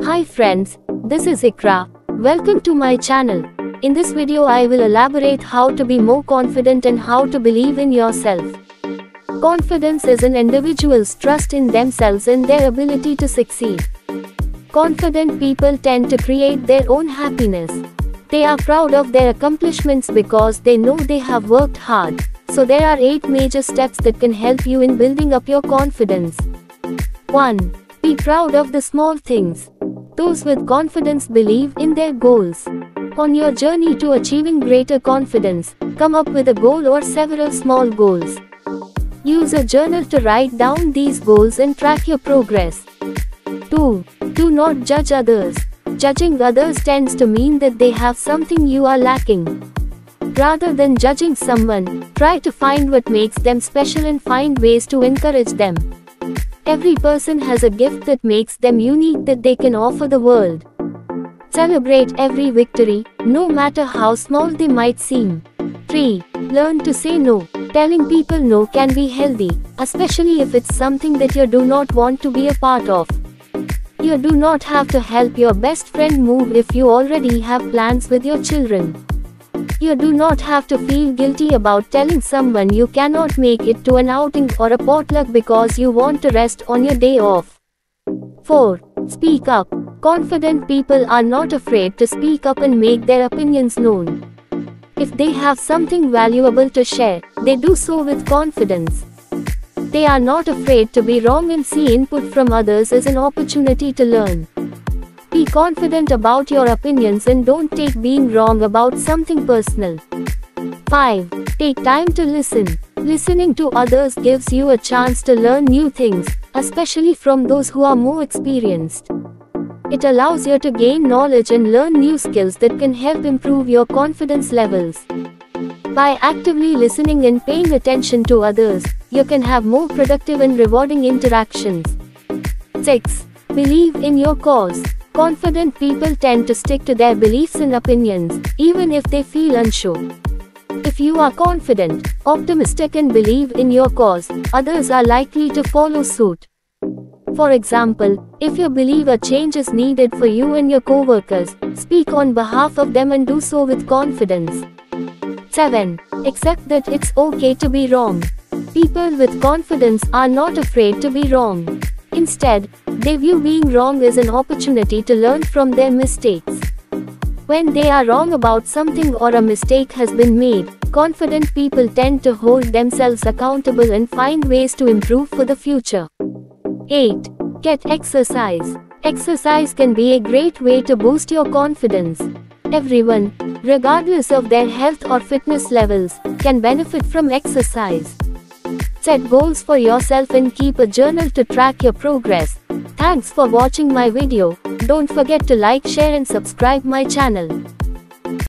Hi friends, this is Iqra. Welcome to my channel. In this video I will elaborate how to be more confident and how to believe in yourself. Confidence is an individual's trust in themselves and their ability to succeed. Confident people tend to create their own happiness. They are proud of their accomplishments because they know they have worked hard. So there are 8 major steps that can help you in building up your confidence. 1. Be proud of the small things. Those with confidence believe in their goals. On your journey to achieving greater confidence, come up with a goal or several small goals. Use a journal to write down these goals and track your progress. 2. Do not judge others. Judging others tends to mean that they have something you are lacking. Rather than judging someone, try to find what makes them special and find ways to encourage them. Every person has a gift that makes them unique that they can offer the world. Celebrate every victory, no matter how small they might seem. 3. Learn to say no. Telling people no can be healthy, especially if it's something that you do not want to be a part of. You do not have to help your best friend move if you already have plans with your children. You do not have to feel guilty about telling someone you cannot make it to an outing or a potluck because you want to rest on your day off. 4. Speak up. Confident people are not afraid to speak up and make their opinions known. If they have something valuable to share, they do so with confidence. They are not afraid to be wrong and see input from others as an opportunity to learn. Be confident about your opinions and don't take being wrong about something personal. 5. Take time to listen. Listening to others gives you a chance to learn new things, especially from those who are more experienced. It allows you to gain knowledge and learn new skills that can help improve your confidence levels. By actively listening and paying attention to others, you can have more productive and rewarding interactions. 6. Believe in your cause. Confident people tend to stick to their beliefs and opinions, even if they feel unsure. If you are confident, optimistic and believe in your cause, others are likely to follow suit. For example, if you believe a change is needed for you and your co-workers, speak on behalf of them and do so with confidence. 7. Accept that it's okay to be wrong. People with confidence are not afraid to be wrong. Instead, they view being wrong as an opportunity to learn from their mistakes. When they are wrong about something or a mistake has been made, confident people tend to hold themselves accountable and find ways to improve for the future. 8. Get exercise. Exercise can be a great way to boost your confidence. Everyone, regardless of their health or fitness levels, can benefit from exercise. Set goals for yourself and keep a journal to track your progress. Thanks for watching my video. Don't forget to like, share and subscribe my channel.